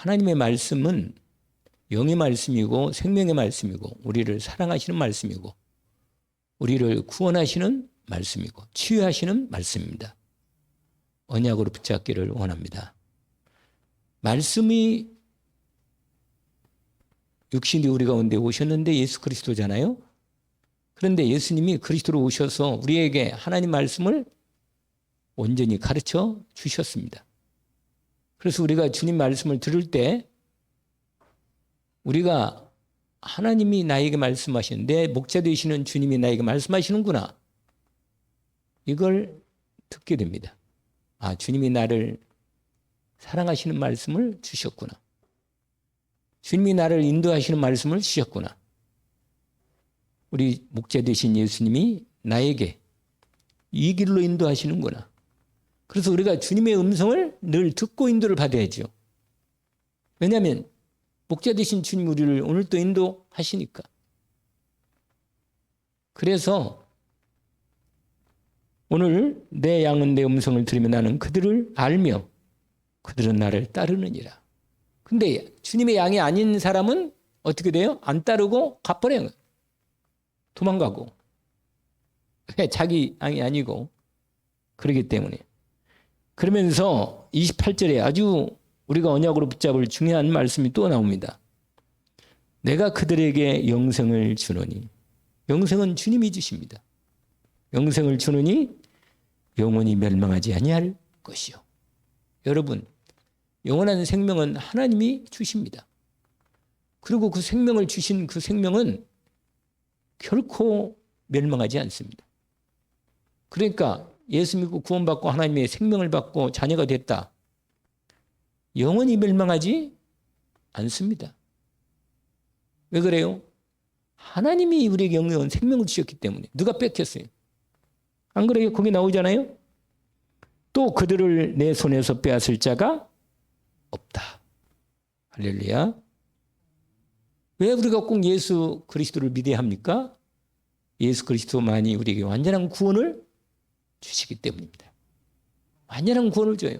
하나님의 말씀은 영의 말씀이고 생명의 말씀이고 우리를 사랑하시는 말씀이고 우리를 구원하시는 말씀이고 치유하시는 말씀입니다. 언약으로 붙잡기를 원합니다. 말씀이 육신이 우리 가운데 오셨는데 예수 그리스도잖아요. 그런데 예수님이 그리스도로 오셔서 우리에게 하나님 말씀을 온전히 가르쳐 주셨습니다. 그래서 우리가 주님 말씀을 들을 때 우리가 하나님이 나에게 말씀하시는 내 목자 되시는 주님이 나에게 말씀하시는구나. 이걸 듣게 됩니다. 아, 주님이 나를 사랑하시는 말씀을 주셨구나. 주님이 나를 인도하시는 말씀을 주셨구나. 우리 목자 되신 예수님이 나에게 이 길로 인도하시는구나. 그래서 우리가 주님의 음성을 늘 듣고 인도를 받아야죠. 왜냐하면 목자 되신 주님 우리를 오늘도 인도하시니까. 그래서 오늘 내 양은 내 음성을 들으며 나는 그들을 알며 그들은 나를 따르느니라. 근데 주님의 양이 아닌 사람은 어떻게 돼요? 안 따르고 가버려요. 도망가고. 자기 양이 아니고. 그러기 때문에. 그러면서 28절에 아주 우리가 언약으로 붙잡을 중요한 말씀이 또 나옵니다. 내가 그들에게 영생을 주노니. 영생은 주님이 주십니다. 영생을 주노니 영원히 멸망하지 아니할 것이요. 여러분, 영원한 생명은 하나님이 주십니다. 그리고 그 생명을 주신 그 생명은 결코 멸망하지 않습니다. 그러니까 예수 믿고 구원받고 하나님의 생명을 받고 자녀가 됐다. 영원히 멸망하지 않습니다. 왜 그래요? 하나님이 우리에게 영원 생명을 주셨기 때문에. 누가 뺏겼어요? 안 그래요? 거기 나오잖아요. 또 그들을 내 손에서 빼앗을 자가 없다. 할렐루야. 왜 우리가 꼭 예수 그리스도를 믿어야 합니까? 예수 그리스도만이 우리에게 완전한 구원을 주시기 때문입니다. 완전한 구원을 줘요.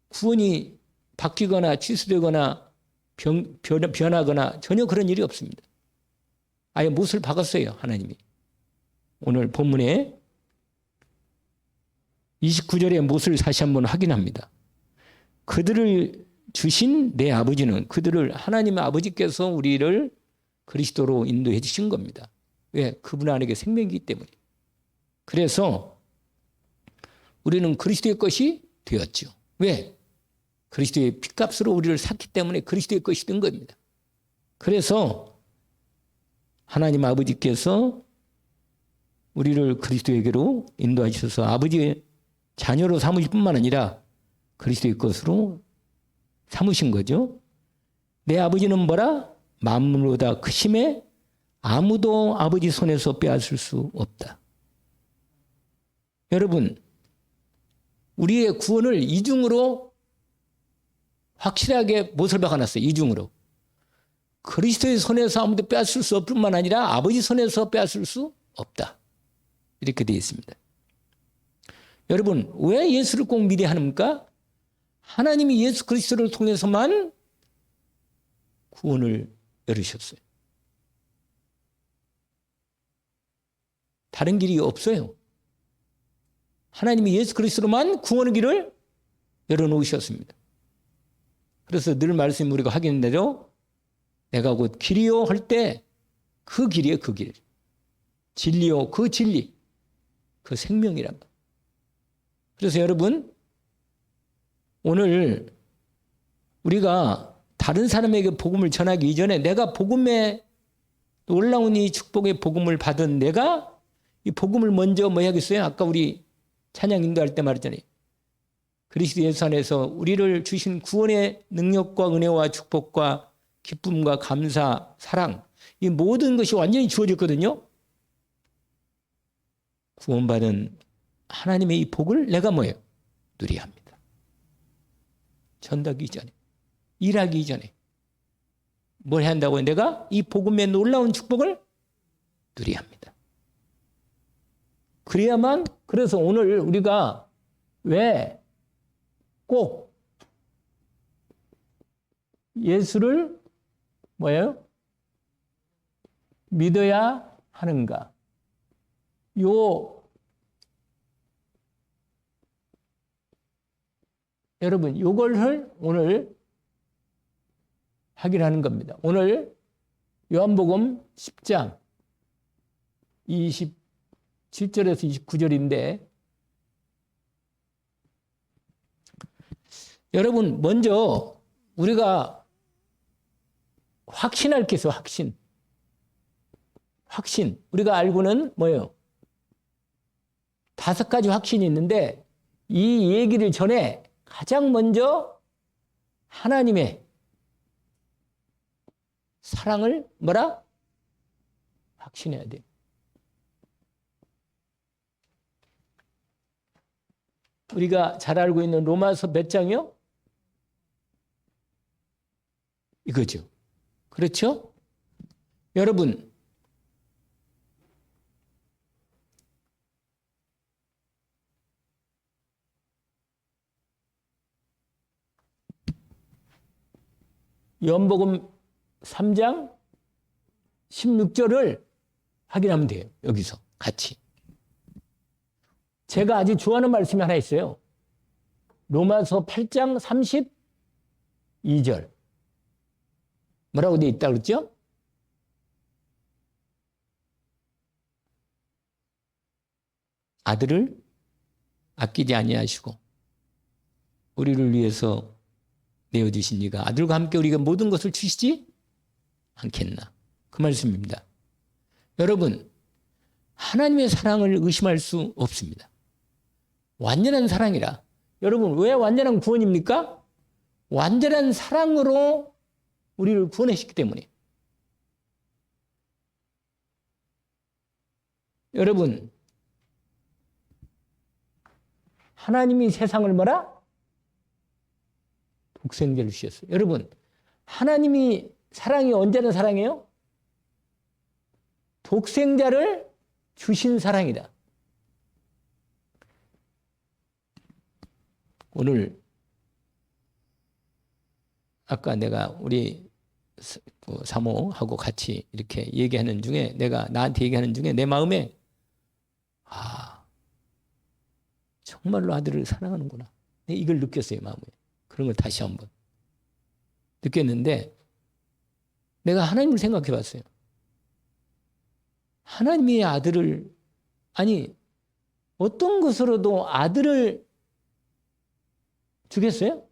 구원이 바뀌거나 취소되거나 변하거나 전혀 그런 일이 없습니다. 아예 못을 박았어요, 하나님이. 오늘 본문에 29절에 못을 다시 한번 확인합니다. 그들을 주신 내 아버지는 그들을 하나님의 아버지께서 우리를 그리스도로 인도해 주신 겁니다. 왜? 그분 안에게 생명이기 때문에. 그래서 우리는 그리스도의 것이 되었죠. 왜? 그리스도의 핏값으로 우리를 샀기 때문에 그리스도의 것이 된 겁니다. 그래서 하나님 아버지께서 우리를 그리스도에게로 인도하셔서 아버지의 자녀로 삼으실 뿐만 아니라 그리스도의 것으로 삼으신 거죠. 내 아버지는 뭐라? 만물보다 크심에 아무도 아버지 손에서 빼앗을 수 없다. 여러분, 우리의 구원을 이중으로 확실하게 못을 박아놨어요. 이중으로. 그리스도의 손에서 아무도 빼앗을 수 없을 뿐만 아니라 아버지 손에서 빼앗을 수 없다. 이렇게 되어 있습니다. 여러분, 왜 예수를 꼭 믿어야 합니까? 하나님이 예수 그리스도를 통해서만 구원을 열으셨어요. 다른 길이 없어요. 하나님이 예수 그리스도로만 구원의 길을 열어놓으셨습니다. 그래서 늘 말씀 우리가 하겠는 대로 내가 곧 길이요 할 때 그 길이에요, 그 길. 진리요, 그 진리. 그 생명이란 말. 그래서 여러분, 오늘 우리가 다른 사람에게 복음을 전하기 이전에 내가 복음의 놀라운 이 축복의 복음을 받은 내가 이 복음을 먼저 뭐 해야겠어요? 아까 우리 찬양 인도할 때 말했잖아요. 그리스도 예수 안에서 우리를 주신 구원의 능력과 은혜와 축복과 기쁨과 감사, 사랑 이 모든 것이 완전히 주어졌거든요. 구원받은 하나님의 이 복을 내가 뭐예요? 누려야 합니다. 전하기 이전에, 일하기 이전에 뭘 해야 한다고요? 내가 이 복음의 놀라운 축복을 누려야 합니다. 그래야만, 그래서 오늘 우리가 왜 꼭 예수를 뭐예요? 믿어야 하는가? 여러분, 요걸 오늘 확인하는 겁니다. 오늘 요한복음 10장 27절에서 29절인데, 여러분, 먼저 우리가 확신할 게 있어요. 확신. 우리가 알고는 뭐예요? 5가지 확신이 있는데, 이 얘기를 전에 가장 먼저 하나님의 사랑을 뭐라? 확신해야 돼요. 우리가 잘 알고 있는 로마서 몇 장이요? 이거죠. 그렇죠? 여러분, 요한복음 3장 16절을 확인하면 돼요. 여기서 같이. 제가 아주 좋아하는 말씀이 하나 있어요. 로마서 8장 32절. 뭐라고 되어 있다 그랬죠? 아들을 아끼지 아니하시고 우리를 위해서 내어주신 이가 아들과 함께 우리가 모든 것을 주시지 않겠나. 그 말씀입니다. 여러분, 하나님의 사랑을 의심할 수 없습니다. 완전한 사랑이라. 여러분, 왜 완전한 구원입니까? 완전한 사랑으로 우리를 구원하셨기 때문에. 여러분, 하나님이 세상을 뭐라? 독생자를 주셨어요. 여러분, 하나님이 사랑이 언제나 사랑이에요? 독생자를 주신 사랑이다. 오늘 아까 내가 우리 사모하고 같이 이렇게 얘기하는 중에 내가 나한테 얘기하는 중에 내 마음에 정말로 아들을 사랑하는구나. 이걸 느꼈어요, 마음에. 그런 걸 다시 한번 느꼈는데 내가 하나님을 생각해 봤어요. 하나님의 아들을, 아니 어떤 것으로도 아들을 주겠어요?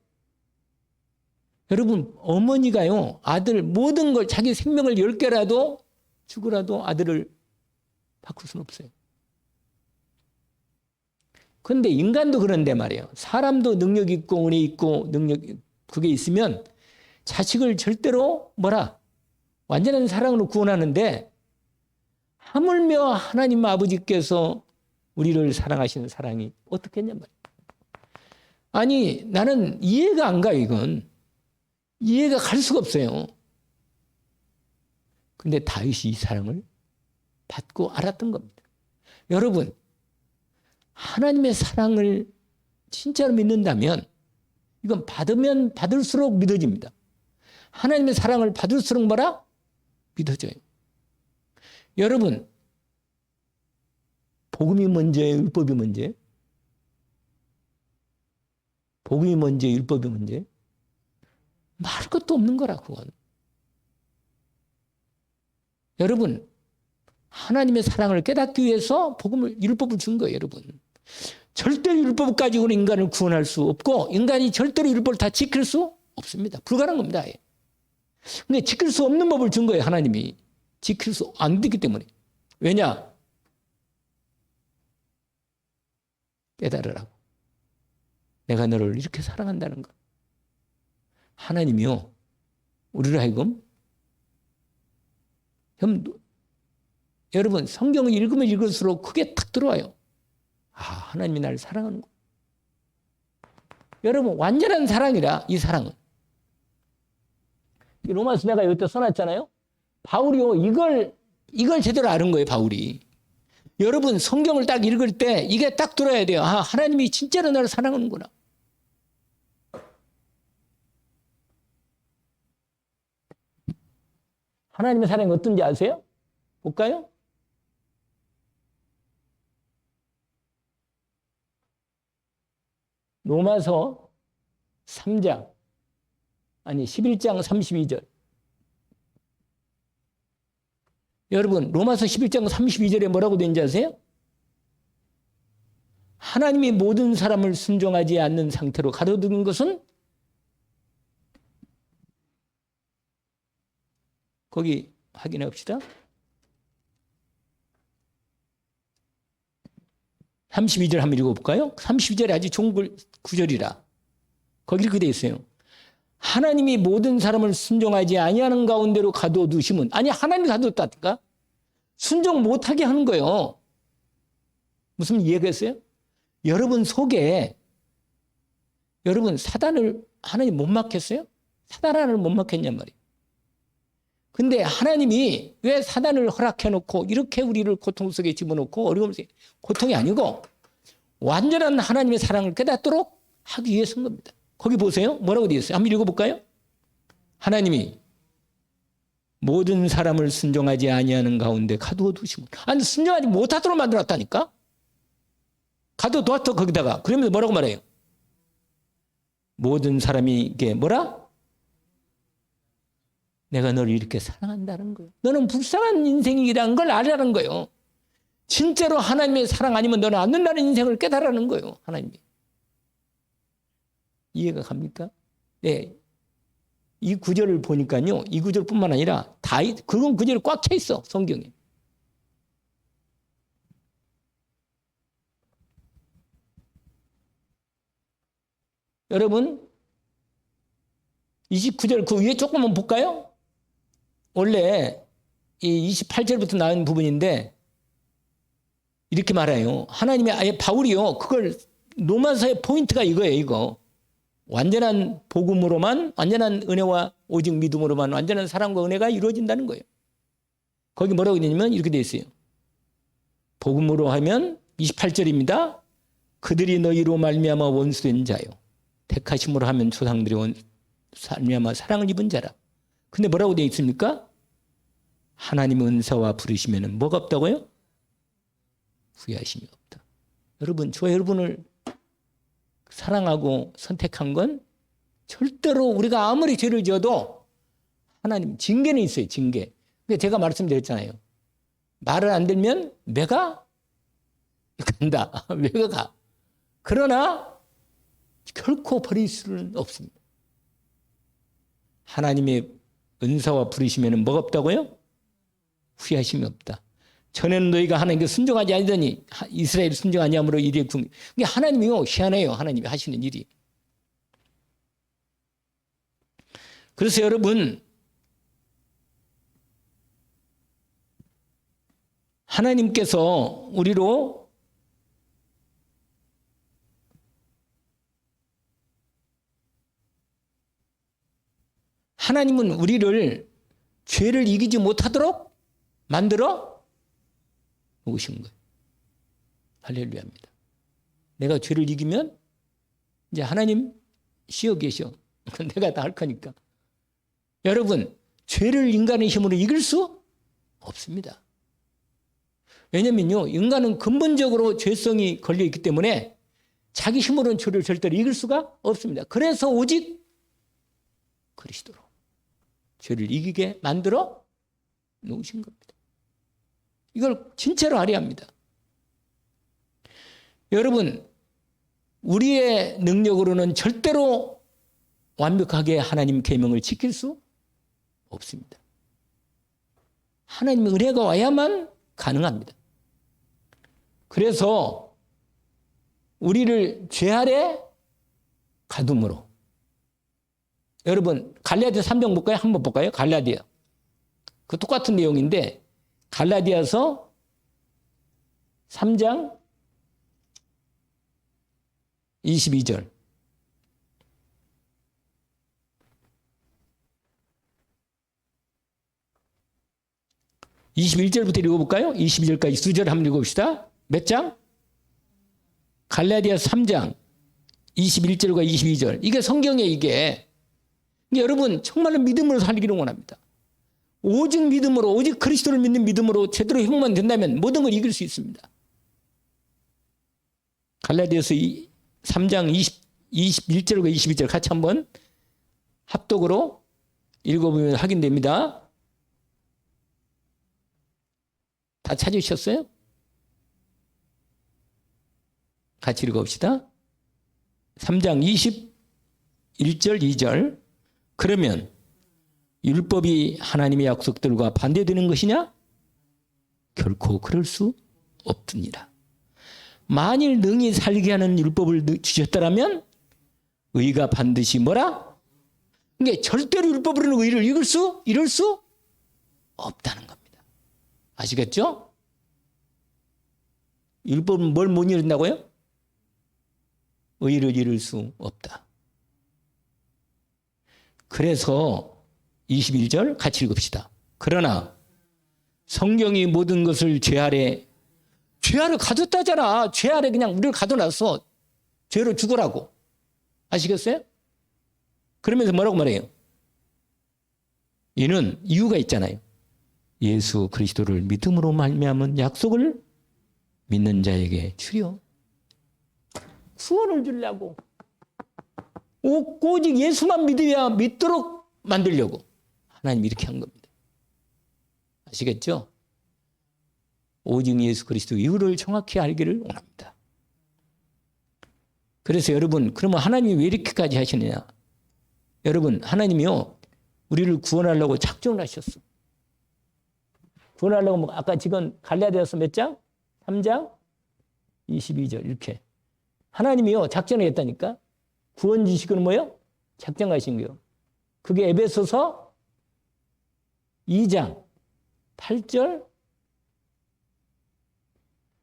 여러분, 어머니가요, 아들 모든 걸 자기 생명을 10개라도 주고라도 아들을 바꿀 수는 없어요. 그런데 인간도 그런데 말이에요. 사람도 능력 있고 은혜 있고 그게 있으면 자식을 절대로 완전한 사랑으로 구원하는데, 하물며 하나님 아버지께서 우리를 사랑하시는 사랑이 어떻겠냔 말이에요. 아니, 나는 이해가 안 가요, 이건. 이해가 갈 수가 없어요. 근데 다윗이 이 사랑을 받고 알았던 겁니다. 여러분, 하나님의 사랑을 진짜로 믿는다면 이건 받으면 받을수록 믿어집니다. 하나님의 사랑을 받을수록 믿어져요. 여러분, 복음이 먼저예요? 율법이 먼저예요? 복음이 먼저예요? 율법이 먼저예요? 말할 것도 없는 거라, 그건. 여러분, 하나님의 사랑을 깨닫기 위해서 율법을 준 거예요, 여러분. 절대로 율법 가지고는 인간을 구원할 수 없고, 인간이 절대로 율법을 다 지킬 수 없습니다. 불가능한 겁니다. 근데 지킬 수 없는 법을 준 거예요, 하나님이. 지킬 수 안 되기 때문에. 왜냐? 깨달으라고. 내가 너를 이렇게 사랑한다는 것. 하나님이요, 우리를 하여금, 여러분, 성경을 읽으면 읽을수록 크게 탁 들어와요. 하나님이 나를 사랑하는 거. 여러분, 완전한 사랑이라, 이 사랑은. 로마서 내가 여기다 써놨잖아요. 바울이요, 이걸 제대로 아는 거예요, 바울이. 여러분, 성경을 딱 읽을 때 이게 딱 들어야 돼요. 하나님이 진짜로 나를 사랑하는구나. 하나님의 사랑이 어떤지 아세요? 볼까요? 로마서 3장, 아니 11장 32절. 여러분, 로마서 11장 32절에 뭐라고 되는지 아세요? 하나님이 모든 사람을 순종하지 않는 상태로 가둬둔 것은 거기 확인해 봅시다. 32절 한번 읽어볼까요? 32절이 아주 좋은 구절이라. 거기 이렇게 되어 있어요. 하나님이 모든 사람을 순종하지 아니하는 가운데로 가둬두심은, 아니 하나님이 가둬뒀다니까? 순종 못하게 하는 거예요. 무슨 이해겠어요? 여러분 속에 여러분 사단을 하나님 못 막혔어요? 사단 하나를 못 막혔냔 말이에요. 근데 하나님이 왜 사단을 허락해놓고 이렇게 우리를 고통 속에 집어넣고 어려움 속에, 고통이 아니고 완전한 하나님의 사랑을 깨닫도록 하기 위해서인 겁니다. 거기 보세요. 뭐라고 되어 있어요? 한번 읽어볼까요? 하나님이 모든 사람을 순종하지 아니하는 가운데 가두어두시면, 아니 순종하지 못하도록 만들었다니까? 가둬뒀어 거기다가. 그러면서 뭐라고 말해요? 모든 사람이 이게 뭐라? 내가 너를 이렇게 사랑한다는 거예요. 너는 불쌍한 인생이라는 걸 알라는 거예요. 진짜로 하나님의 사랑 아니면 너는 안 된다는 인생을 깨달으라는 거예요. 하나님이. 이해가 갑니까? 네. 이 구절을 보니까요. 이 구절뿐만 아니라 그건 구절이 꽉 차 있어. 성경에. 여러분 29절 그 위에 조금만 볼까요? 원래 이 28절부터 나온 부분인데 이렇게 말해요. 하나님의 아예 바울이요. 그걸 로마서의 포인트가 이거예요. 이거. 완전한 복음으로만, 완전한 은혜와 오직 믿음으로만 완전한 사랑과 은혜가 이루어진다는 거예요. 거기 뭐라고 되냐면 이렇게 되어 있어요. 복음으로 하면 28절입니다. 그들이 너희로 말미암아 원수된 자요. 택하심으로 하면 조상들이 말미암아 사랑을 입은 자라. 근데 뭐라고 되어 있습니까? 하나님의 은사와 부르시면 뭐가 없다고요? 후회하심이 없다. 여러분, 저 여러분을 사랑하고 선택한 건 절대로 우리가 아무리 죄를 지어도 하나님 징계는 있어요. 징계. 근데 제가 말씀드렸잖아요. 말을 안 들면 매가 간다. 매가 가. 그러나 결코 버릴 수는 없습니다. 하나님의 은사와 부르시면 뭐가 없다고요? 후회하심이 없다. 전에는 너희가 하나님께 순종하지 아니더니 이스라엘 순종하지 아니함으로 이리에 궁. 이게 하나님이요. 희한해요. 하나님이 하시는 일이. 그래서 여러분 하나님께서 우리로 하나님은 우리를 죄를 이기지 못하도록 만들어 놓으신 거예요. 할렐루야입니다. 내가 죄를 이기면 이제 하나님 쉬어 계셔. 내가 다 할 거니까. 여러분, 죄를 인간의 힘으로 이길 수 없습니다. 왜냐면요, 인간은 근본적으로 죄성이 걸려 있기 때문에 자기 힘으로는 죄를 절대로 이길 수가 없습니다. 그래서 오직 그리스도로 죄를 이기게 만들어 놓으신 겁니다. 이걸 진짜로 알아야 합니다. 여러분, 우리의 능력으로는 절대로 완벽하게 하나님 계명을 지킬 수 없습니다. 하나님의 은혜가 와야만 가능합니다. 그래서 우리를 죄 아래 가둠으로. 여러분 갈라디아 3장 볼까요? 한번 볼까요? 갈라디아. 그 똑같은 내용인데 갈라디아서 3장 22절. (21절부터) 읽어볼까요? 22절까지 두 절 한번 읽어봅시다. 몇 장? 갈라디아 3장 21절과 22절. 이게 성경에 이게 여러분 정말로 믿음으로 살기를 원합니다. 오직 믿음으로, 오직 그리스도를 믿는 믿음으로 제대로 회복만 된다면 모든 걸 이길 수 있습니다. 갈라디아서 3장 21절과 22절 같이 한번 합독으로 읽어보면 확인됩니다. 다 찾으셨어요? 같이 읽어봅시다. 3장 21절 2절. 그러면 율법이 하나님의 약속들과 반대되는 것이냐? 결코 그럴 수 없습니다. 만일 능히 살게 하는 율법을 주셨다면 의가 반드시 뭐라? 그러니까 절대로 율법으로는 의를 이룰 수 없다는 겁니다. 아시겠죠? 율법은 뭘 못 이룬다고요? 의를 이룰 수 없다. 그래서 21절 같이 읽읍시다. 그러나 성경이 모든 것을 죄 아래 가뒀다잖아. 죄 아래 그냥 우리를 가둬놨어. 죄로 죽으라고. 아시겠어요? 그러면서 뭐라고 말해요? 이는 이유가 있잖아요. 예수 그리스도를 믿음으로 말미암은 약속을 믿는 자에게 주려. 구원을 주려고. 오직 예수만 믿어야 믿도록 만들려고 하나님 이렇게 한 겁니다. 아시겠죠? 오직 예수 그리스도 이유를 정확히 알기를 원합니다. 그래서 여러분, 그러면 하나님이 왜 이렇게까지 하시느냐? 여러분, 하나님이요, 우리를 구원하려고 작정을 하셨어. 구원하려고, 뭐 아까 지금 갈라디아서 몇 장? 3장 22절 이렇게. 하나님이요, 작정을 했다니까. 구원 지식은 뭐요? 작정하신 거요. 그게 에베소서 2장 8절.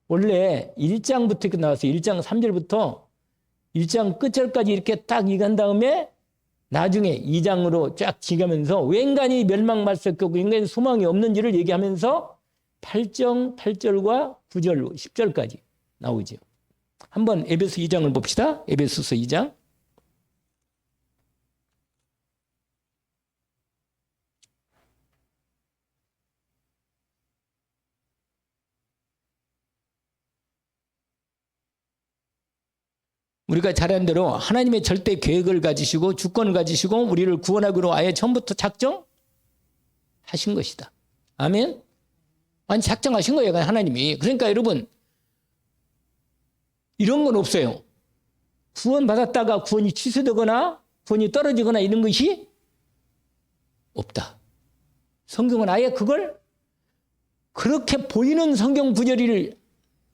원래 1장부터 이렇게 나와서 1장 3절부터 1장 끝절까지 이렇게 딱 이간 다음에 나중에 2장으로 쫙 지가면서 왜 인간이 멸망말색하고 인간의 소망이 없는지를 얘기하면서 8절과 9절, 10절까지 나오죠. 한번 에베소 2장을 봅시다. 에베소서 2장. 우리가 잘 아는 대로 하나님의 절대 계획을 가지시고 주권을 가지시고 우리를 구원하기로 아예 처음부터 작정하신 것이다. 아멘? 아니, 작정하신 거예요, 하나님이. 그러니까 여러분, 이런 건 없어요. 구원받았다가 구원이 취소되거나 구원이 떨어지거나 이런 것이 없다. 성경은 아예 그걸 그렇게 보이는 성경 구절을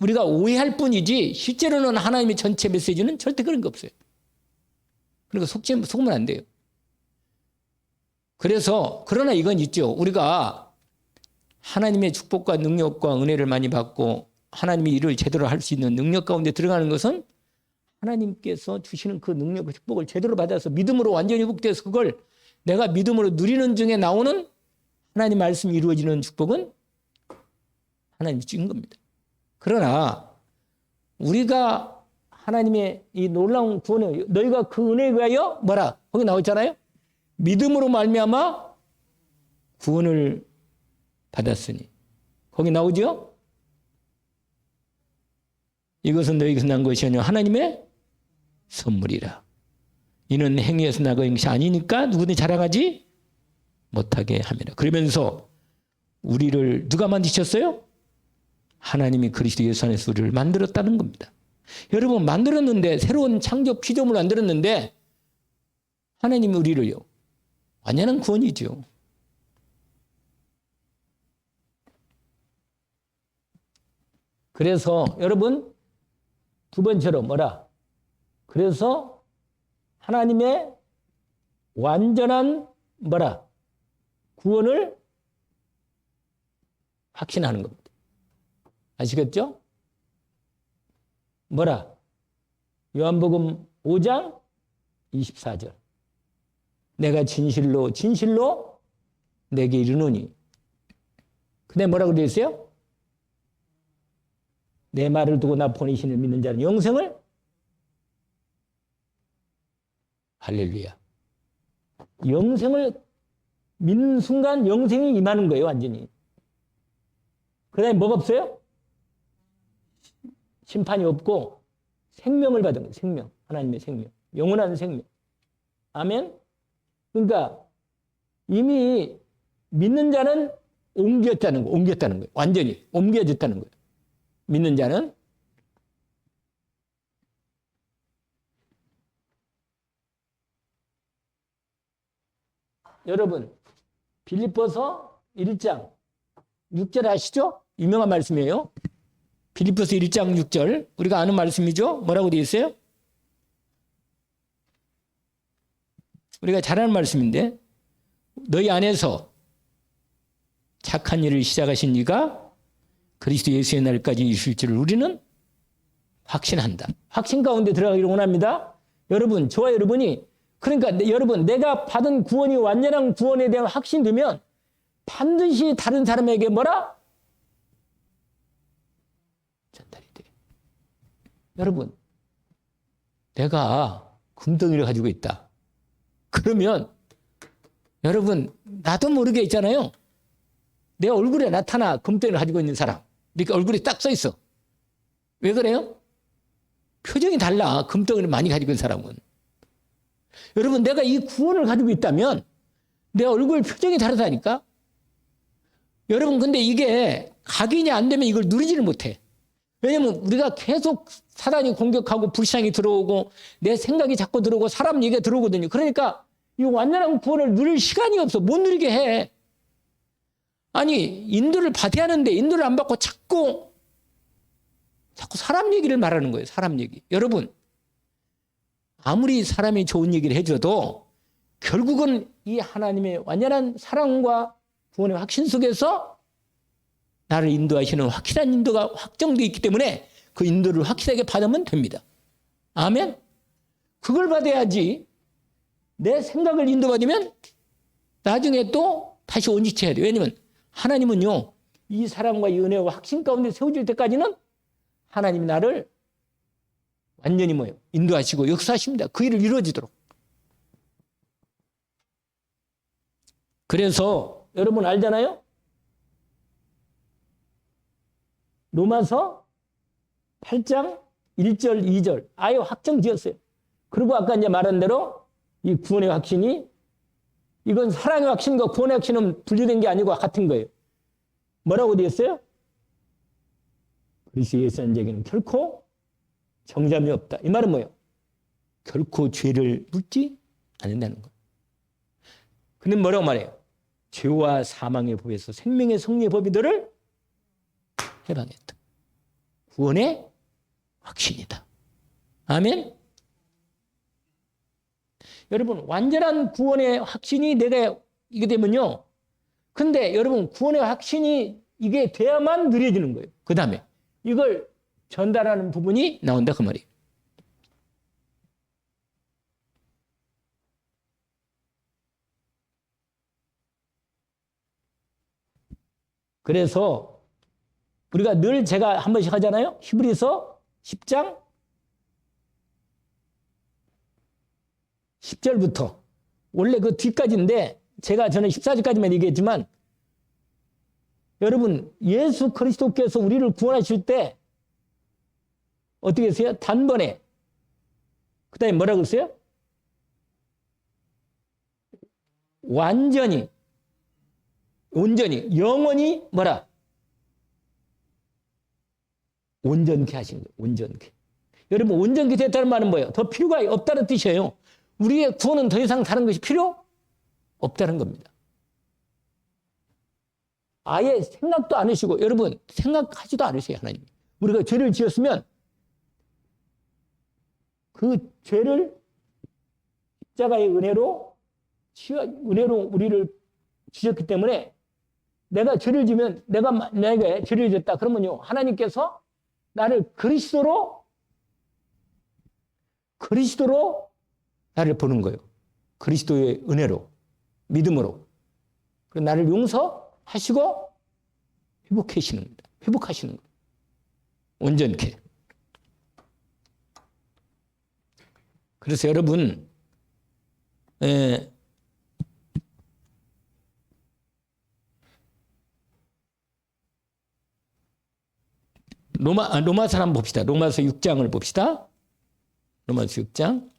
우리가 오해할 뿐이지 실제로는 하나님의 전체 메시지는 절대 그런 게 없어요. 그러니까 속으면 안 돼요. 그래서 그러나 이건 있죠. 우리가 하나님의 축복과 능력과 은혜를 많이 받고 하나님이 일을 제대로 할 수 있는 능력 가운데 들어가는 것은 하나님께서 주시는 그 능력과 축복을 제대로 받아서 믿음으로 완전히 회복돼서 그걸 내가 믿음으로 누리는 중에 나오는 하나님 말씀이 이루어지는 축복은 하나님이 주신 겁니다. 그러나 우리가 하나님의 이 놀라운 구원을 너희가 그 은혜에 의하여 뭐라? 거기 나와 있잖아요. 믿음으로 말미암아 구원을 받았으니. 거기 나오죠? 이것은 너희에게서 난 것이 아니라 하나님의 선물이라. 이는 행위에서 나간 것이 아니니까 누구든지 자랑하지 못하게 함이라. 그러면서 우리를 누가 만드셨어요? 하나님이 그리스도 예수 안에서 우리를 만들었다는 겁니다. 여러분, 만들었는데 새로운 창조 피조물을 만들었는데 하나님이 우리를요. 완전한 구원이죠. 그래서 여러분 두 번째로 뭐라? 그래서 하나님의 완전한 뭐라? 구원을 확신하는 겁니다. 아시겠죠? 뭐라? 요한복음 5장 24절. 내가 진실로 내게 이르노니. 근데 뭐라고 되어 있어요? 내 말을 두고 나 보내시는 믿는 자는 영생을 할렐루야. 영생을 믿는 순간 영생이 임하는 거예요, 완전히. 그 다음에 뭐가 없어요? 심판이 없고 생명을 받은 거예요, 생명. 하나님의 생명. 영원한 생명. 아멘? 그러니까 이미 믿는 자는 옮겼다는 거예요. 완전히 옮겨졌다는 거예요. 믿는 자는. 여러분, 빌립보서 1장 6절 아시죠? 유명한 말씀이에요. 빌립보서 1장 6절. 우리가 아는 말씀이죠? 뭐라고 되어 있어요? 우리가 잘 아는 말씀인데, 너희 안에서 착한 일을 시작하신 이가 그리스도 예수의 날까지 있을 줄을 우리는 확신한다. 확신 가운데 들어가기를 원합니다. 여러분, 저와 여러분이, 그러니까 여러분, 내가 받은 구원이 완전한 구원에 대한 확신이 되면 반드시 다른 사람에게 뭐라? 전달이 돼. 여러분, 내가 금덩이를 가지고 있다. 그러면 여러분, 나도 모르게 있잖아요. 내 얼굴에 나타나 금덩이를 가지고 있는 사람. 이렇게 얼굴에 딱 써 있어. 왜 그래요? 표정이 달라. 금덩이를 많이 가지고 있는 사람은. 여러분, 내가 이 구원을 가지고 있다면 내 얼굴 표정이 다르다니까? 여러분, 근데 이게 각인이 안 되면 이걸 누리지를 못해. 왜냐면 우리가 계속 사단이 공격하고 불신앙이 들어오고 내 생각이 자꾸 들어오고 사람 얘기가 들어오거든요. 그러니까 이 완전한 구원을 누릴 시간이 없어. 못 누리게 해. 아니, 인도를 받아야 하는데 인도를 안 받고 자꾸 사람 얘기를 말하는 거예요. 사람 얘기. 여러분, 아무리 사람이 좋은 얘기를 해줘도 결국은 이 하나님의 완전한 사랑과 구원의 확신 속에서 나를 인도하시는 확실한 인도가 확정되어 있기 때문에 그 인도를 확실하게 받으면 됩니다. 아멘? 그걸 받아야지. 내 생각을 인도받으면 나중에 또 다시 원위치해야 돼요. 왜냐면 하나님은요, 이 사랑과 이 은혜와 확신 가운데 세워질 때까지는 하나님이 나를 완전히 뭐예요? 인도하시고 역사하십니다. 그 일을 이루어지도록. 그래서 여러분 알잖아요? 로마서 8장 1절 2절 아예 확정 지었어요. 그리고 아까 이제 말한 대로 이 구원의 확신이 이건 사랑의 확신과 구원의 확신은 분리된 게 아니고 같은 거예요. 뭐라고 되어 있어요? 그리스도 예수는 자에게는 결코 정잠이 없다. 이 말은 뭐예요? 결코 죄를 묻지 않는다는 거예요. 근데 뭐라고 말해요? 죄와 사망의 법에서 생명의 성리의 법이 너를 해방했다. 구원의 확신이다. 아멘? 여러분, 완전한 구원의 확신이 내가 이게 되면요. 근데 여러분, 구원의 확신이 이게 돼야만 누려지는 거예요. 그 다음에 이걸 전달하는 부분이 나온다. 그 말이에요. 그래서 우리가 늘 제가 한 번씩 하잖아요. 히브리서 10장 10절부터 원래 그 뒤까지인데 저는 14절까지만 얘기했지만 여러분 예수 그리스도께서 우리를 구원하실 때 어떻게 했어요? 단번에 그 다음에 뭐라고 했어요? 완전히 온전히 영원히 뭐라? 온전케 하신 거예요. 온전케. 여러분 온전케 됐다는 말은 뭐예요? 더 필요가 없다는 뜻이에요. 우리의 구원은 더 이상 다른 것이 필요 없다는 겁니다. 아예 생각도 안 하시고 여러분 생각하지도 않으세요. 하나님. 우리가 죄를 지었으면 그 죄를 십자가의 은혜로 우리를 주셨기 때문에 내가 죄를 지면 내가 죄를 지었다 그러면요 하나님께서 나를 그리스도로 나를 보는 거예요. 그리스도의 은혜로 믿음으로 그리고 나를 용서하시고 회복하시는 겁니다. 회복하시는 거예요. 온전케. 그래서 여러분 로마서 한번 봅시다. 로마서 6장을 봅시다. 로마서 6장.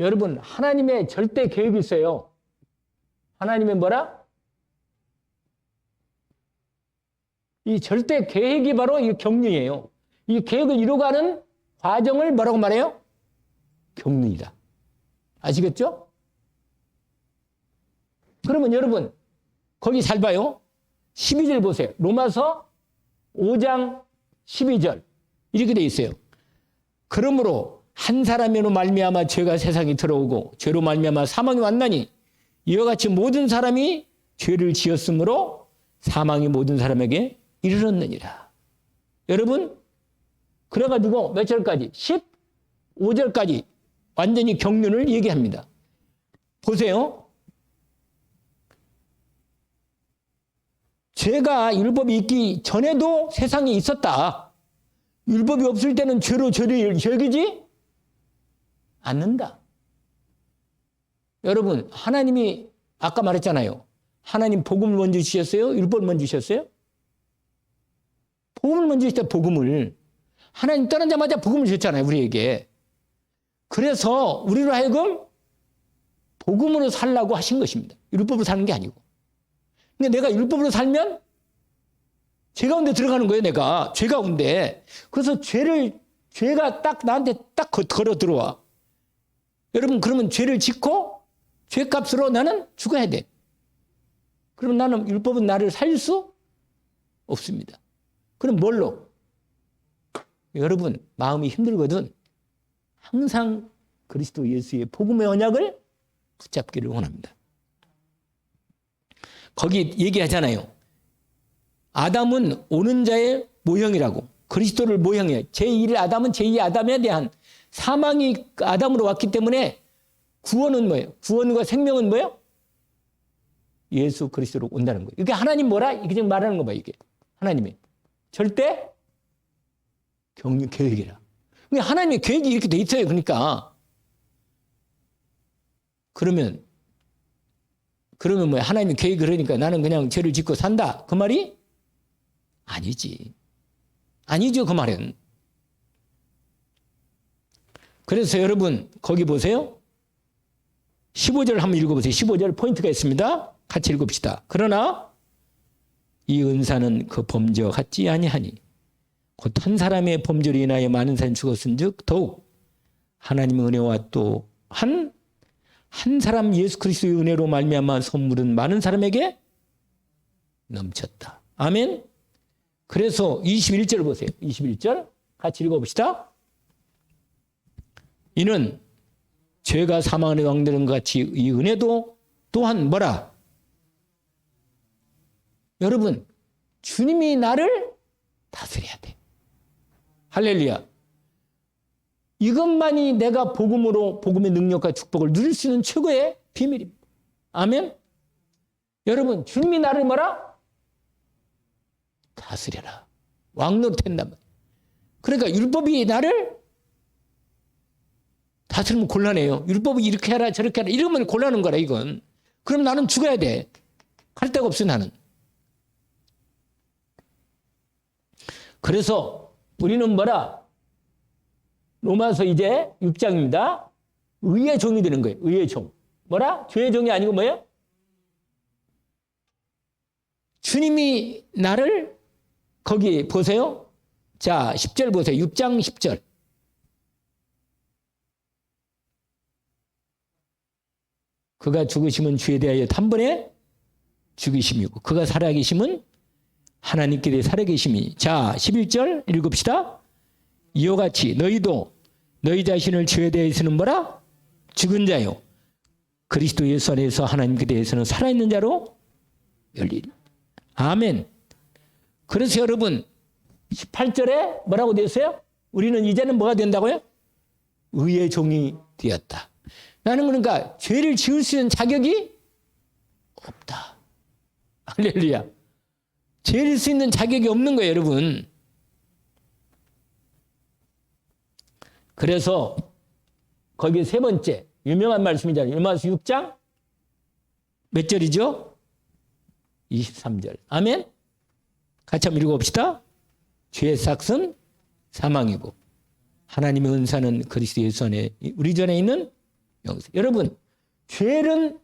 여러분, 하나님의 절대 계획이 있어요. 하나님의 뭐라? 이 절대 계획이 바로 이 경륜이에요. 이 계획을 이루어가는 과정을 뭐라고 말해요? 경륜이다. 아시겠죠? 그러면 여러분, 거기 잘 봐요. 12절 보세요. 로마서 5장 12절. 이렇게 돼 있어요. 그러므로 한 사람으로 말미암아 죄가 세상에 들어오고 죄로 말미암아 사망이 왔나니 이와 같이 모든 사람이 죄를 지었으므로 사망이 모든 사람에게 이르렀느니라. 여러분, 그래가지고 몇 절까지? 15절까지 완전히 경륜을 얘기합니다. 보세요. 죄가 율법이 있기 전에도 세상에 있었다. 율법이 없을 때는 죄로 죄를 여기지 않는다. 여러분, 하나님이 아까 말했잖아요. 하나님 복음을 먼저 주셨어요? 율법을 먼저 주셨어요? 복음을 먼저 주셨다. 복음을. 하나님 떠나자마자 복음을 주셨잖아요. 우리에게. 그래서 우리로 하여금 복음으로 살라고 하신 것입니다. 율법으로 사는 게 아니고. 근데 내가 율법으로 살면 죄 가운데 들어가는 거예요. 내가 죄 가운데. 그래서 죄가 딱 나한테 딱 걸어 들어와. 여러분, 그러면 죄를 짓고 죄값으로 나는 죽어야 돼. 그러면 나는 율법은 나를 살릴 수 없습니다. 그럼 뭘로? 여러분, 마음이 힘들거든 항상 그리스도 예수의 복음의 언약을 붙잡기를 원합니다. 거기 얘기하잖아요. 아담은 오는 자의 모형이라고. 그리스도를 모형이에요. 제1 아담은 제2 아담에 대한 사망이 아담으로 왔기 때문에 구원은 뭐예요? 구원과 생명은 뭐예요? 예수 그리스도로 온다는 거예요. 이게 하나님 뭐라? 이게 지금 말하는 거 봐요. 이게 하나님의 절대 경륜 계획이라. 하나님의 계획이 이렇게 돼 있어요. 그러니까 그러면 뭐야? 하나님의 계획이 그러니까 나는 그냥 죄를 짓고 산다. 그 말이 아니지. 아니죠. 그 말은. 그래서 여러분 거기 보세요. 15절 한번 읽어보세요. 15절 포인트가 있습니다. 같이 읽읍시다. 그러나 이 은사는 그 범죄와 같지 아니하니 곧 한 사람의 범죄로 인하여 많은 사람이 죽었은즉 더욱 하나님의 은혜와 또 한 사람 예수 그리스도의 은혜로 말미암아 선물은 많은 사람에게 넘쳤다. 아멘. 그래서 21절 보세요. 21절 같이 읽어봅시다. 이는 죄가 사망에 왕되는 것 같이 이 은혜도 또한 뭐라? 여러분, 주님이 나를 다스려야 돼. 할렐루야. 이것만이 내가 복음의 능력과 축복을 누릴 수 있는 최고의 비밀입니다. 아멘. 여러분, 주님이 나를 뭐라? 다스려라. 왕노릇한단 말이에요. 그러니까 율법이 나를 다스리면 곤란해요. 율법이 이렇게 해라 저렇게 해라 이러면 곤란한 거라 이건. 그럼 나는 죽어야 돼. 할 데가 없어 나는. 그래서 우리는 뭐라? 로마서 이제 6장입니다. 의의 종이 되는 거예요. 의의 종. 뭐라? 죄의 종이 아니고 뭐예요? 주님이 나를 거기 보세요. 자, 10절 보세요. 6장 10절. 그가 죽으심은 죄에 대하여 단번에 죽으심이고 그가 살아계심은 하나님께 대해 살아계심이. 자, 11절 읽읍시다. 이와 같이 너희도 너희 자신을 죄에 대해서는 뭐라? 죽은 자요. 그리스도 예수 안에서 하나님께 대해서는 살아있는 자로 열리리. 아멘. 그래서 여러분 18절에 뭐라고 되어 있어요? 우리는 이제는 뭐가 된다고요? 의의 종이 되었다. 나는 그러니까 죄를 지을 수 있는 자격이 없다. 할렐루야. 죄를 수 있는 자격이 없는 거예요, 여러분. 그래서 거기 세 번째 유명한 말씀이잖아요. 요마스 6장 몇 절이죠? 23절. 아멘. 같이 한번 읽어봅시다. 죄의 삭은 사망이고 하나님의 은사는 그리스도 예수 안에 우리 전에 있는 영생. 여러분, 죄는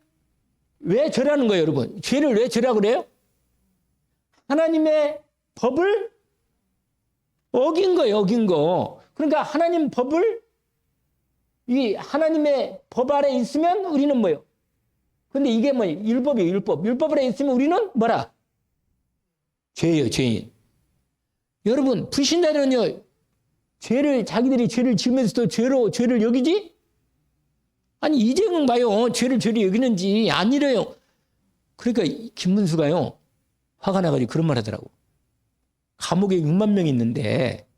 왜 죄라는 거예요, 여러분? 죄를 왜 죄라고 그래요? 하나님의 법을 어긴 거예요, 어긴 거. 그러니까 하나님 법을, 이 하나님의 법 아래 있으면 우리는 뭐예요? 근데 이게 뭐예요? 율법이에요, 율법. 율법 아래 있으면 우리는 뭐라? 죄예요, 죄인. 여러분, 불신자들은요, 자기들이 죄를 지으면서도 죄를 여기지? 아니, 이재명 봐요. 죄를 여기는지. 안 이래요. 그러니까 김문수가요, 화가 나가지고 그런 말 하더라고. 감옥에 6만 명이 있는데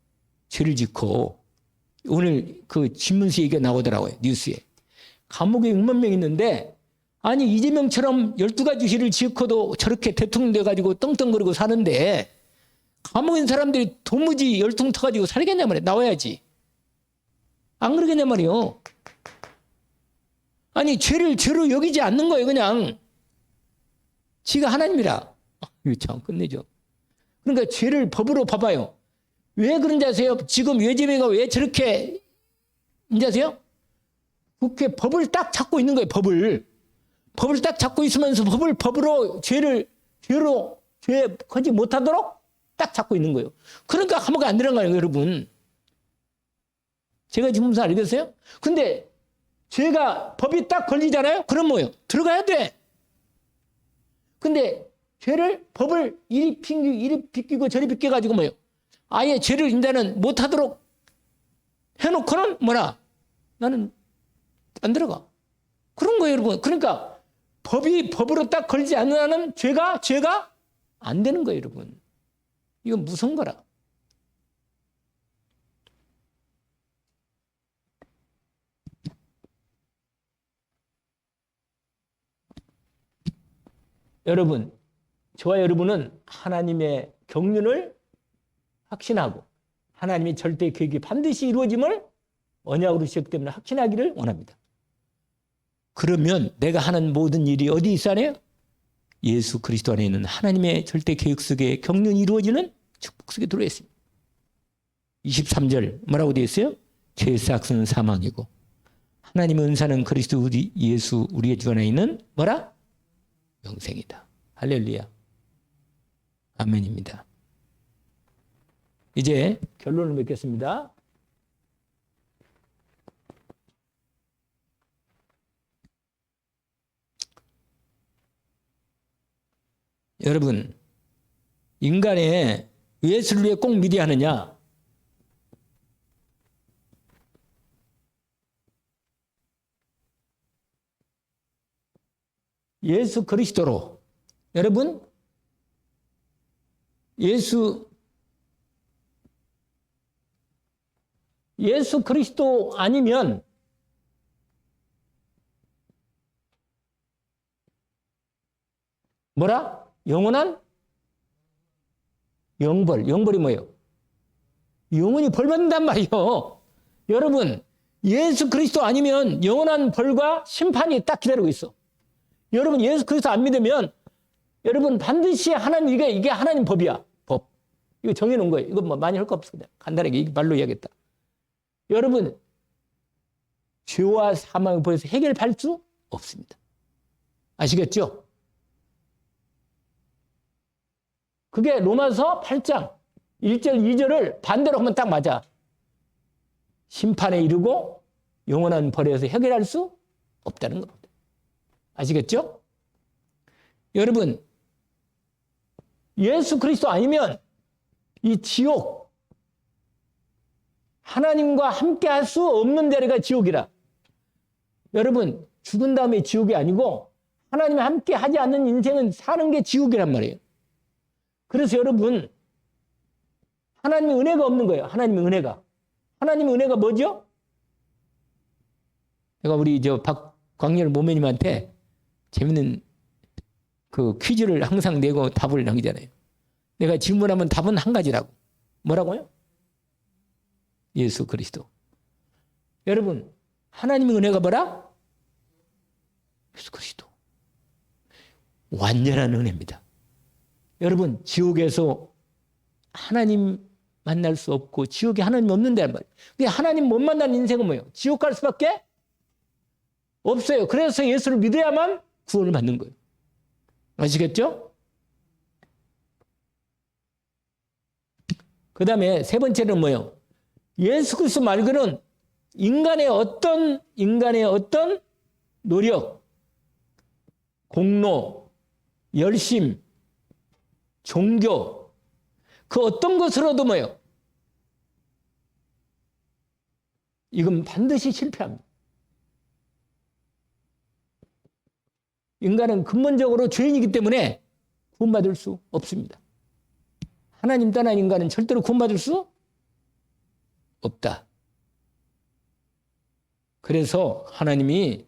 죄를 짓고, 오늘 그 김문수 얘기가 나오더라고요, 뉴스에. 감옥에 6만 명이 있는데, 아니, 이재명처럼 12가지 죄를 지었고도 저렇게 대통령 돼가지고 떵떵거리고 사는데, 감옥에 있는 사람들이 도무지 열통 터가지고 살겠냐 말이야. 나와야지. 안 그러겠냐 말이요. 아니, 죄를 죄로 여기지 않는 거예요, 그냥. 지가 하나님이라. 이거 참 끝내죠. 그러니까 죄를 법으로 봐봐요. 왜 그런지 아세요? 지금 외제명가 왜 저렇게, 인지 아세요? 국회 법을 딱 잡고 있는 거예요, 법을. 법을 딱 잡고 있으면서 법으로 죄 하지 못하도록 딱 잡고 있는 거예요. 그러니까 감옥에 안 들어간 거예요, 여러분. 제가 지금 무슨 알겠어요? 근데 죄가 법이 딱 걸리잖아요? 그럼 뭐예요? 들어가야 돼. 근데 법을 이리 비끼고 저리 비껴가지고 뭐예요? 아예 죄를 인자는 못하도록 해놓고는 뭐라? 나는 안 들어가. 그런 거예요, 여러분. 그러니까 법이 법으로 딱 걸리지 않는 한은 죄가 안 되는 거예요, 여러분. 이건 무서운 거라. 여러분, 저와 여러분은 하나님의 경륜을 확신하고 하나님의 절대 계획이 반드시 이루어짐을 언약으로 시작 때문에 확신하기를 원합니다. 그러면 내가 하는 모든 일이 어디 있어야 해요? 예수 그리스도 안에 있는 하나님의 절대 계획 속에 경륜이 이루어지는 축복 속에 들어있습니다. 23절 뭐라고 되어 있어요? 죄의 삭은 사망이고 하나님의 은사는 그리스도 예수 우리의 주 안에 있는 뭐라? 영생이다. 할렐루야. 아멘입니다. 이제 결론을 맺겠습니다. 여러분, 인간의 예수를 위해 꼭 믿어야 하느냐? 예수 그리스도로. 여러분, 예수 그리스도 아니면 뭐라? 영원한 영벌. 영벌이 뭐예요? 영원히 벌 받는단 말이에요. 여러분, 예수 그리스도 아니면 영원한 벌과 심판이 딱 기다리고 있어. 여러분, 예수 그리스도 안 믿으면 여러분 반드시 하나님, 이게 하나님 법이야. 법. 이거 정해놓은 거예요. 이거 뭐 많이 할 거 없어. 그냥 간단하게 이 말로 이야기했다. 여러분, 죄와 사망의 벌에서 해결할 수 없습니다. 아시겠죠? 그게 로마서 8장 1절 2절을 반대로 하면 딱 맞아. 심판에 이르고 영원한 벌에서 해결할 수 없다는 겁니다. 아시겠죠? 여러분, 예수 그리스도 아니면 이 지옥, 하나님과 함께 할 수 없는 데가 지옥이라. 여러분, 죽은 다음에 지옥이 아니고 하나님과 함께 하지 않는 인생은 사는 게 지옥이란 말이에요. 그래서 여러분, 하나님의 은혜가 없는 거예요. 하나님의 은혜가. 하나님의 은혜가 뭐죠? 내가 우리 박광열 모매님한테 재밌는 그 퀴즈를 항상 내고 답을 남기잖아요. 내가 질문하면 답은 한 가지라고. 뭐라고요? 예수 그리스도. 여러분, 하나님의 은혜가 뭐라? 예수 그리스도. 완전한 은혜입니다. 여러분, 지옥에서 하나님 만날 수 없고 지옥에 하나님 없는데 말이에요. 근데 하나님 못 만나는 인생은 뭐예요? 지옥 갈 수밖에 없어요. 그래서 예수를 믿어야만 구원을 받는 거예요. 아시겠죠? 그 다음에 세 번째는 뭐예요? 예수 그리스도 말고는 인간의 어떤 노력, 공로, 열심, 종교, 그 어떤 것으로도 뭐예요? 이건 반드시 실패합니다. 인간은 근본적으로 죄인이기 때문에 구원받을 수 없습니다. 하나님 떠난 인간은 절대로 구원받을 수 없다. 그래서 하나님이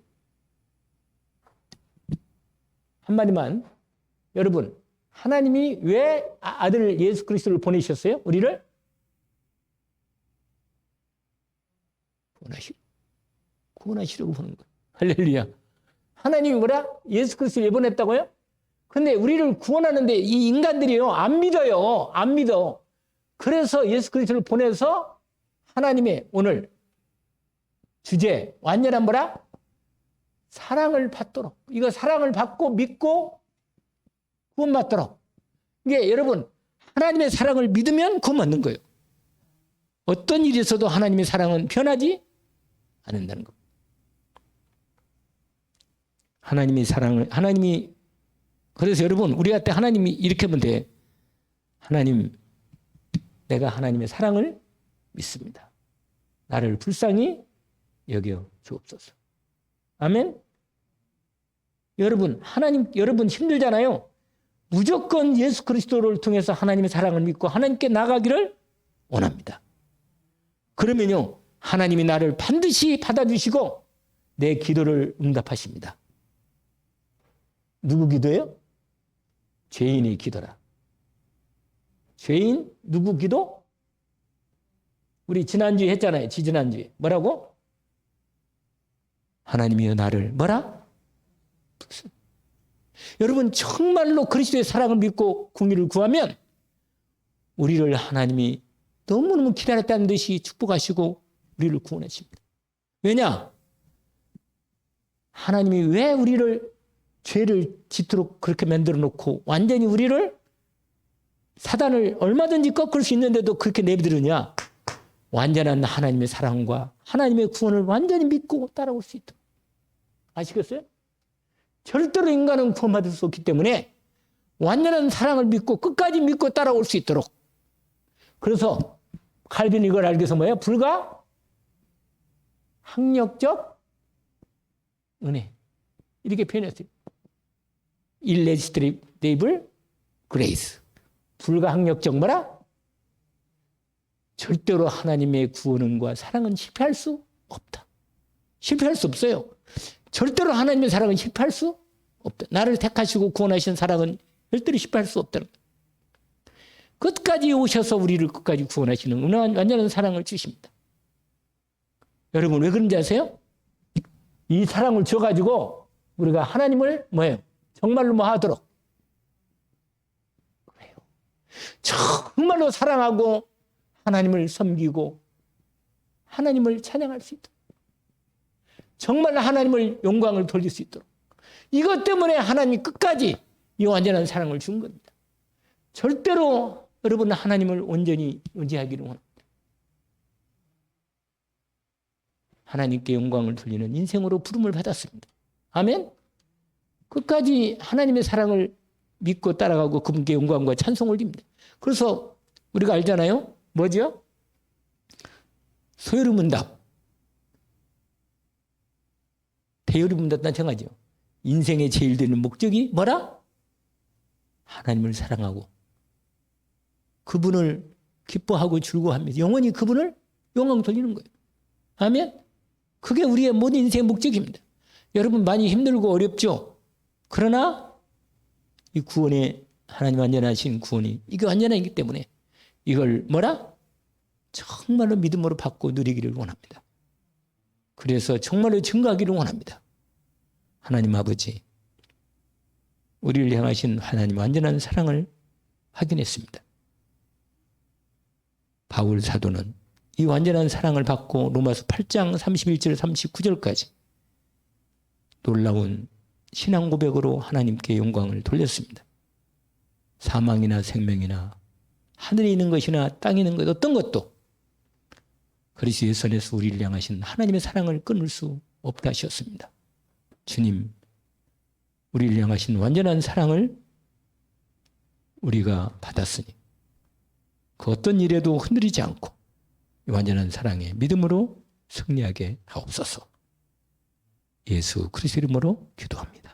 한마디만, 여러분, 하나님이 왜 아들 예수 그리스도를 보내셨어요? 우리를 구원하시려고 보는 거예요. 할렐루야. 하나님이 뭐라? 예수 그리스도를 왜 보냈다고요? 근데 우리를 구원하는데 이 인간들이요, 안 믿어요. 안 믿어. 그래서 예수 그리스도를 보내서 하나님의 오늘 주제, 완전한 뭐라? 사랑을 받도록. 이거 사랑을 받고 믿고 구원받도록. 이게 여러분, 하나님의 사랑을 믿으면 구원받는 거예요. 어떤 일이 있어도 하나님의 사랑은 변하지 않는다는 것. 하나님의 사랑을, 그래서 여러분, 우리가 때 하나님이 이렇게 하면 돼. 하나님, 내가 하나님의 사랑을 믿습니다. 나를 불쌍히 여겨 주옵소서. 아멘? 여러분, 여러분 힘들잖아요. 무조건 예수 그리스도를 통해서 하나님의 사랑을 믿고 하나님께 나가기를 원합니다. 그러면요, 하나님이 나를 반드시 받아주시고 내 기도를 응답하십니다. 누구 기도예요? 죄인의 기도라. 죄인 누구 기도? 우리 지난주에 했잖아요. 지지난주에. 뭐라고? 하나님이여 나를 뭐라? 여러분, 정말로 그리스도의 사랑을 믿고 궁리를 구하면 우리를 하나님이 너무너무 기다렸다는 듯이 축복하시고 우리를 구원하십니다. 왜냐? 하나님이 왜 우리를 죄를 짓도록 그렇게 만들어 놓고 완전히 우리를 사단을 얼마든지 꺾을 수 있는데도 그렇게 내버리느냐? 완전한 하나님의 사랑과 하나님의 구원을 완전히 믿고 따라올 수 있도록. 아시겠어요? 절대로 인간은 구원받을 수 없기 때문에 완전한 사랑을 믿고 끝까지 믿고 따라올 수 있도록. 그래서 칼빈이 이걸 알기 위해서 뭐예요? 불가 학력적 은혜. 이렇게 표현했어요. irresistible grace. 불가항력적 뭐라? 절대로 하나님의 구원과 사랑은 실패할 수 없다. 실패할 수 없어요. 절대로 하나님의 사랑은 실패할 수 없다. 나를 택하시고 구원하신 사랑은 절대로 실패할 수 없다는 거예요. 끝까지 오셔서 우리를 끝까지 구원하시는 완전한 사랑을 주십니다. 여러분 왜 그런지 아세요? 이 사랑을 줘가지고 우리가 하나님을 뭐예요? 정말로 뭐 하도록. 그래요. 정말로 사랑하고 하나님을 섬기고 하나님을 찬양할 수 있도록. 정말 하나님을 영광을 돌릴 수 있도록. 이것 때문에 하나님이 끝까지 이 완전한 사랑을 준 겁니다. 절대로 여러분 하나님을 온전히 의지하기를 원합니다. 하나님께 영광을 돌리는 인생으로 부름을 받았습니다. 아멘? 끝까지 하나님의 사랑을 믿고 따라가고 그분께 영광과 찬송을 올립니다. 그래서 우리가 알잖아요. 뭐죠? 소요리문답. 대요리문답 정하죠. 인생의 제일 되는 목적이 뭐라? 하나님을 사랑하고 그분을 기뻐하고 즐거워하면서 영원히 그분을 영광 돌리는 거예요. 아멘? 그게 우리의 모든 인생의 목적입니다. 여러분 많이 힘들고 어렵죠? 그러나 이 구원의 하나님 완전하신 구원이 이게 완전하기 때문에 이걸 뭐라? 정말로 믿음으로 받고 누리기를 원합니다. 그래서 정말로 증거하기를 원합니다. 하나님 아버지, 우리를 향하신 하나님 완전한 사랑을 확인했습니다. 바울 사도는 이 완전한 사랑을 받고 로마서 8장 31절 39절까지 놀라운 신앙 고백으로 하나님께 영광을 돌렸습니다. 사망이나 생명이나 하늘에 있는 것이나 땅에 있는 것 어떤 것도 그리스도의 선에서 우리를 향하신 하나님의 사랑을 끊을 수 없다 하셨습니다. 주님, 우리를 향하신 완전한 사랑을 우리가 받았으니 그 어떤 일에도 흔들리지 않고 완전한 사랑에 믿음으로 승리하게 하옵소서. 예수 그리스도 이름으로 기도합니다.